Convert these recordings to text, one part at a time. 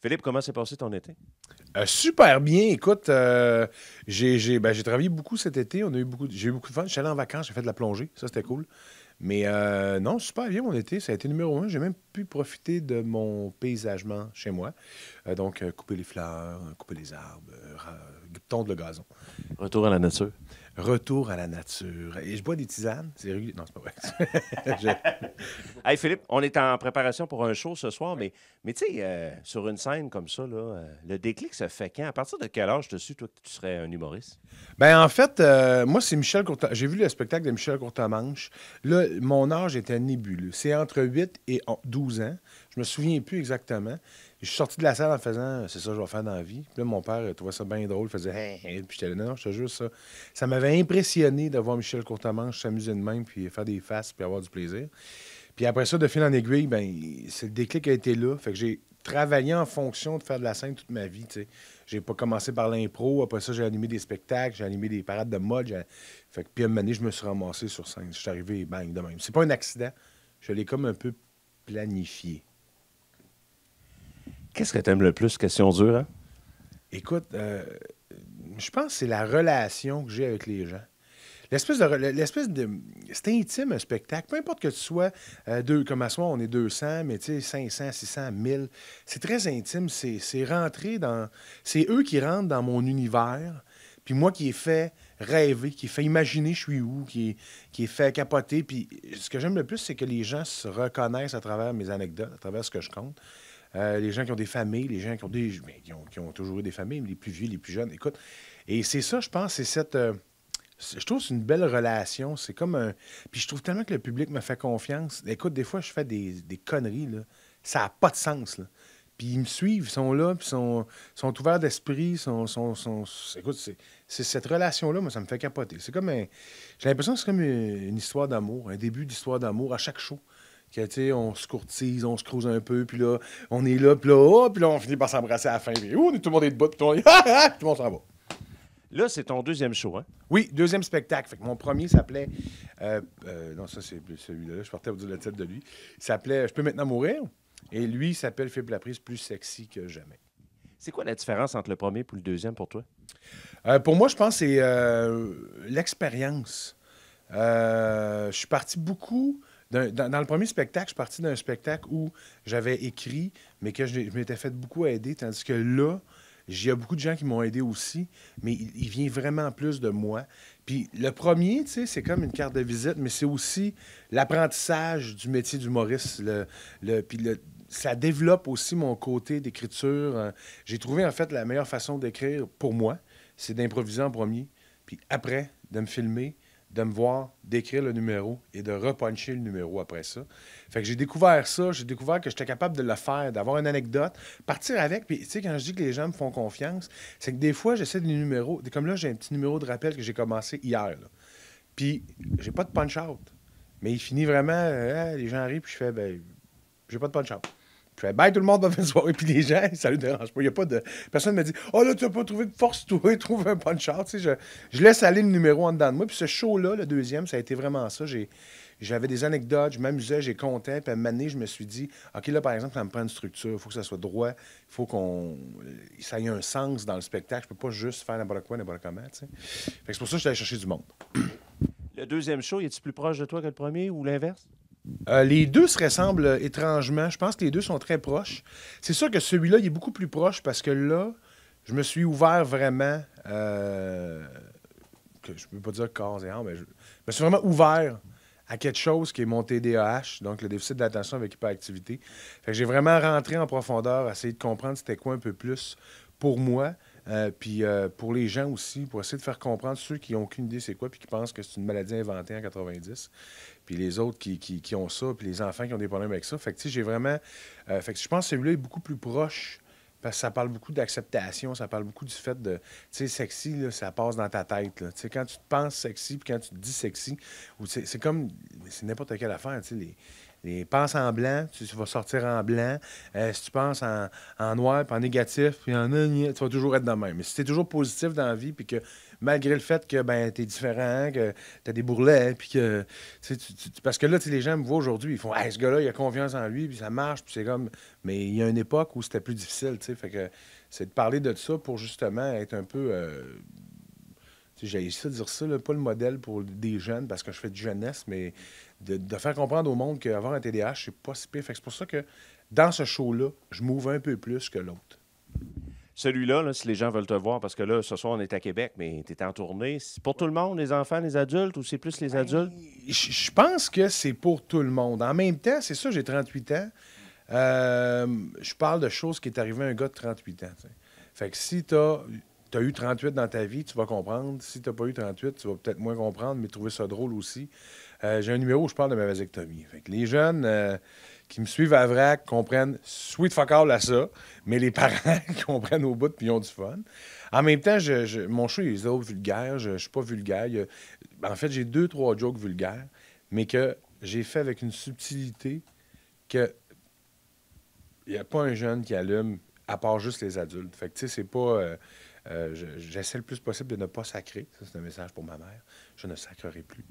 Philippe, comment s'est passé ton été? Super bien. Écoute, j'ai travaillé beaucoup cet été. J'ai eu beaucoup de fun. Je suis allé en vacances, j'ai fait de la plongée. Ça, c'était cool. Mais non, super bien mon été. Ça a été numéro un. J'ai même pu profiter de mon paysagement chez moi. Donc, couper les fleurs, couper les arbres, tondre le gazon. Retour à la nature. Retour à la nature. Et je bois des tisanes. C'est régulier. Non, c'est pas vrai. Hey Philippe, on est en préparation pour un show ce soir, mais tu sais, sur une scène comme ça, là, le déclic se fait quand? À partir de quel âge te suis, toi, que tu serais un humoriste? Ben, en fait, moi, c'est Michel Courtemanche. J'ai vu le spectacle de Michel Courtemanche. Là, mon âge était nébuleux. C'est entre 8 et 12 ans. Je me souviens plus exactement. Je suis sorti de la salle en faisant c'est ça que je vais faire dans la vie. Puis là, mon père trouvait ça bien drôle. Il faisait hein, hein. Puis j'étais là, non, je te jure, ça. Ça m'avait impressionné de voir Michel Courtemanche s'amuser de même, puis faire des faces, puis avoir du plaisir. Puis après ça, de fil en aiguille, ben, c'est le déclic a été là. Fait que j'ai travaillé en fonction de faire de la scène toute ma vie, tu sais. J'ai pas commencé par l'impro. Après ça, j'ai animé des spectacles, j'ai animé des parades de mode. Fait que, puis à un moment donné, je me suis ramassé sur scène. Je suis arrivé, bang, de même. C'est pas un accident. Je l'ai comme un peu planifié. Qu'est-ce que tu aimes le plus? Question dure, hein? Écoute, je pense que c'est la relation que j'ai avec les gens. L'espèce de. C'est intime, un spectacle. Peu importe que tu sois deux, comme à soi, on est 200, mais tu sais, 500, 600, 1000. C'est très intime. C'est rentrer dans. C'est eux qui rentrent dans mon univers. Puis moi qui ai fait rêver, qui ai fait imaginer je suis où, qui ai fait capoter. Puis ce que j'aime le plus, c'est que les gens se reconnaissent à travers mes anecdotes, à travers ce que je compte. Les gens qui ont des familles, les gens qui ont qui ont toujours eu des familles, les plus vieux, les plus jeunes. Écoute, et c'est ça, je pense, c'est cette. Je trouve que c'est une belle relation. C'est comme un. Puis je trouve tellement que le public me fait confiance. Écoute, des fois, je fais des conneries, là. Ça n'a pas de sens, là. Puis ils me suivent, ils sont là, puis sont ouverts d'esprit. Écoute, c'est cette relation-là, moi, ça me fait capoter. C'est comme un. J'ai l'impression que c'est comme une histoire d'amour, un début d'histoire d'amour à chaque show. Que, tu sais, on se courtise, on se crouse un peu, puis là, on est là, puis là, oh, puis là, on finit par s'embrasser à la fin. Puis, oh, tout le monde est debout, puis tout le monde, tout le monde s'en va. Là, c'est ton deuxième show, hein? Oui, deuxième spectacle. Fait que mon premier s'appelait. Non, ça, c'est plus celui-là. Je partais pour dire le titre de lui. Il s'appelait Je peux maintenant mourir. Et lui, il s'appelle Philippe Laprise, plus sexy que jamais. C'est quoi la différence entre le premier et le deuxième pour toi? Pour moi, je pense que c'est l'expérience. Je suis parti beaucoup. Dans le premier spectacle, je suis parti d'un spectacle où j'avais écrit, mais que je m'étais fait beaucoup aider. Tandis que là, il y a beaucoup de gens qui m'ont aidé aussi, mais il vient vraiment plus de moi. Puis le premier, tu sais, c'est comme une carte de visite, mais c'est aussi l'apprentissage du métier d'humoriste. Ça développe aussi mon côté d'écriture. J'ai trouvé, en fait, la meilleure façon d'écrire pour moi, c'est d'improviser en premier, puis après, de me filmer, de me voir, d'écrire le numéro et de repuncher le numéro après ça. Fait que j'ai découvert ça, j'ai découvert que j'étais capable de le faire, d'avoir une anecdote, partir avec. Puis, tu sais, quand je dis que les gens me font confiance, c'est que des fois, j'essaie des numéros. Comme là, j'ai un petit numéro de rappel que j'ai commencé hier. Là. Puis, j'ai pas de punch-out. Mais il finit vraiment, les gens arrivent, puis je fais, ben, j'ai pas de punch-out. Je fais bye tout le monde, bonne soirée. Puis les gens, ça ne les dérange pas. Il y a pas de. Personne ne me dit oh là, tu n'as pas trouvé de force, toi, trouve un punch-out. Tu sais, je laisse aller le numéro en dedans de moi. Puis ce show-là, le deuxième, ça a été vraiment ça. J'avais des anecdotes, je m'amusais, j'ai compté. Puis à un moment donné, je me suis dit OK, là, par exemple, ça me prend une structure. Il faut que ça soit droit. Il faut qu'on. Ça ait un sens dans le spectacle. Je peux pas juste faire n'importe quoi, n'importe comment. Tu sais. Fait que c'est pour ça que je suis allé chercher du monde. Le deuxième show, est-il plus proche de toi que le premier ou l'inverse? Les deux se ressemblent étrangement. Je pense que les deux sont très proches. C'est sûr que celui-là, il est beaucoup plus proche parce que là, je me suis ouvert vraiment. Que je ne peux pas dire corps et âme, mais je me suis vraiment ouvert à quelque chose qui est mon TDAH, donc le déficit d'attention avec hyperactivité. Fait que j'ai vraiment rentré en profondeur, essayé de comprendre c'était quoi un peu plus pour moi, puis pour les gens aussi, pour essayer de faire comprendre ceux qui n'ont aucune idée c'est quoi, puis qui pensent que c'est une maladie inventée en 90, puis les autres qui ont ça, puis les enfants qui ont des problèmes avec ça. Fait que tu sais, j'ai vraiment... fait que je pense que celui-là est beaucoup plus proche parce que ça parle beaucoup d'acceptation, ça parle beaucoup du fait de, tu sais, sexy, là, ça passe dans ta tête. Là. Tu sais, quand tu te penses sexy, puis quand tu te dis sexy, c'est comme, c'est n'importe quelle affaire, tu sais, les penses en blanc, tu vas sortir en blanc. Si tu penses en noir, puis en négatif, puis tu vas toujours être de même. Mais si tu es toujours positif dans la vie, puis que malgré le fait que ben, tu es différent, que tu as des bourrelets, puis que. Parce que là, les gens me voient aujourd'hui, ils font hey, ce gars-là, il a confiance en lui, puis ça marche, puis c'est comme. Mais il y a une époque où c'était plus difficile, tu sais. Fait que c'est de parler de ça pour justement être un peu. J'ai essayé de dire ça, là, pas le modèle pour des jeunes, parce que je fais de jeunesse, mais de faire comprendre au monde qu'avoir un TDAH, c'est pas si pire. Fait que c'est pour ça que dans ce show-là, je m'ouvre un peu plus que l'autre. Celui-là, là, si les gens veulent te voir, parce que là, ce soir, on est à Québec, mais tu es en tournée. C'est pour tout le monde, les enfants, les adultes, ou c'est plus les adultes? Je pense que c'est pour tout le monde. En même temps, c'est ça, j'ai 38 ans. Je parle de choses qui est arrivé à un gars de 38 ans. T'sais. Fait que si tu as eu 38 dans ta vie, tu vas comprendre. Si tu n'as pas eu 38, tu vas peut-être moins comprendre, mais trouver ça drôle aussi. J'ai un numéro où je parle de ma vasectomie. Fait que les jeunes qui me suivent à vrac comprennent sweet fuck all à ça, mais les parents comprennent au bout puis ils ont du fun. En même temps, mon show est zéro vulgaire. Je ne suis pas vulgaire. En fait, j'ai 2-3 jokes vulgaires, mais que j'ai fait avec une subtilité que il n'y a pas un jeune qui allume, à part juste les adultes. Fait que, tu sais, c'est pas... j'essaie le plus possible de ne pas sacrer. Ça, c'est un message pour ma mère. Je ne sacrerai plus.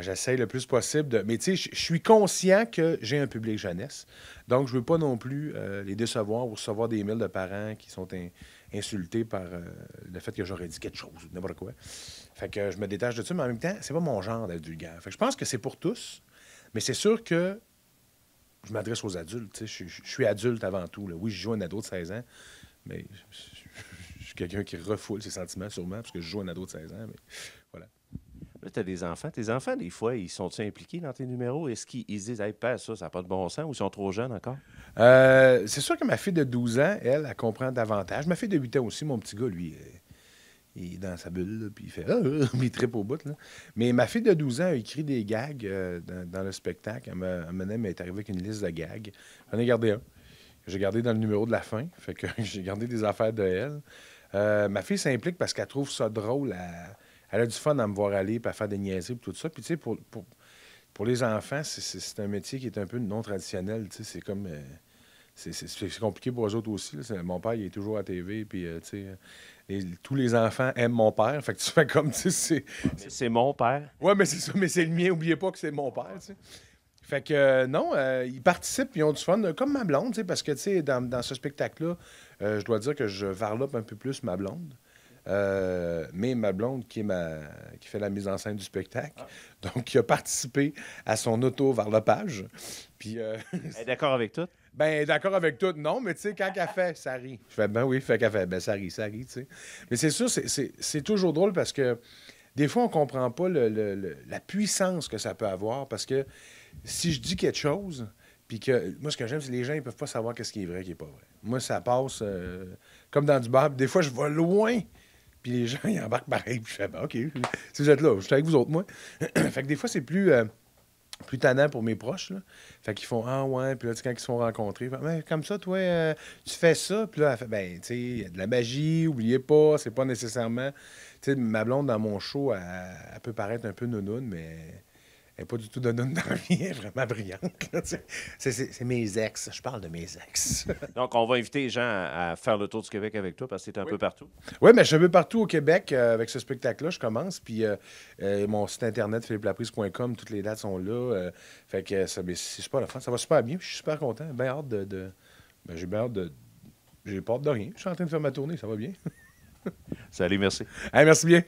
J'essaie le plus possible de... Mais, tu sais, je suis conscient que j'ai un public jeunesse. Donc, je veux pas non plus les décevoir ou recevoir des mails de parents qui sont insultés par le fait que j'aurais dit quelque chose ou n'importe quoi. Fait que je me détache de ça, mais en même temps, c'est pas mon genre d'être vulgaire. Fait que je pense que c'est pour tous, mais c'est sûr que je m'adresse aux adultes. Je suis adulte avant tout. Là. Oui, je joue un ado de 16 ans, mais je suis quelqu'un qui refoule ses sentiments, sûrement, parce que je joue un ado de 16 ans. Mais voilà. Là, tu as des enfants. Tes enfants, des fois, ils sont-ils impliqués dans tes numéros? Est-ce qu'ils se disent, hey, père, ça n'a pas de bon sens, ou ils sont trop jeunes encore? C'est sûr que ma fille de 12 ans, elle comprend davantage. Ma fille de 8 ans aussi, mon petit gars, lui, il est dans sa bulle, là, puis il fait il trippe au bout. Là. Mais ma fille de 12 ans a écrit des gags dans le spectacle. Elle m'est arrivée avec une liste de gags. J'en ai gardé un. J'ai gardé dans le numéro de la fin. Fait que j'ai gardé des affaires de elle. Ma fille s'implique parce qu'elle trouve ça drôle. Elle a du fun à me voir aller, puis à faire des niaiseries, puis tout ça. Puis, tu sais, pour les enfants, c'est un métier qui est un peu non traditionnel. Tu sais, c'est comme... c'est compliqué pour eux autres aussi. Là. Mon père, il est toujours à TV, puis, tu sais... tous les enfants aiment mon père. Fait que tu fais comme, tu sais, c'est mon père. Ouais, mais c'est ça, mais c'est le mien. Oubliez pas que c'est mon père, tu sais. Fait que, non, ils participent, ils ont du fun, comme ma blonde, tu sais, parce que, tu sais, dans ce spectacle-là, je dois dire que je varlope un peu plus ma blonde. Mais ma blonde, qui fait la mise en scène du spectacle, donc qui a participé à son auto-varlopage. Puis, Elle est d'accord avec tout? Ben, d'accord avec tout, non, mais tu sais, quand qu'elle fait, ça rit. Je fais, ben oui, fait qu'elle fait, ben ça rit, tu sais. Mais c'est sûr, c'est toujours drôle parce que des fois, on comprend pas la puissance que ça peut avoir parce que si je dis quelque chose, puis que moi, ce que j'aime, c'est que les gens, ils peuvent pas savoir qu'est-ce qui est vrai, qui est pas vrai. Moi, ça passe comme dans du bar, des fois, je vais loin, puis les gens, ils embarquent pareil, puis je fais, ben OK, si vous êtes là, je suis avec vous autres, moi. Fait que des fois, c'est plus tannant pour mes proches, là. Fait qu'ils font ah ouais, puis là, tu sais, quand ils se font rencontrer, ben, comme ça, toi, tu fais ça, puis là, elle fait, ben, tu sais, il y a de la magie, oubliez pas, c'est pas nécessairement. Tu sais, ma blonde dans mon show, elle peut paraître un peu nounoune, mais elle n'est pas du tout nounoune dans la vie, elle est vraiment brillante. Là, c'est mes ex, je parle de mes ex. Donc, on va inviter les gens à faire le tour du Québec avec toi parce que c'est un peu partout. Oui, mais je suis un peu partout au Québec avec ce spectacle-là. Je commence, puis mon site internet, philippelaprise.com, toutes les dates sont là. Fait que c'est super le fun. Ça va super bien, je suis super content. Bien hâte ben, j'ai bien hâte de... J'ai pas hâte de rien. Je suis en train de faire ma tournée, ça va bien. Salut, merci. Hey, merci bien.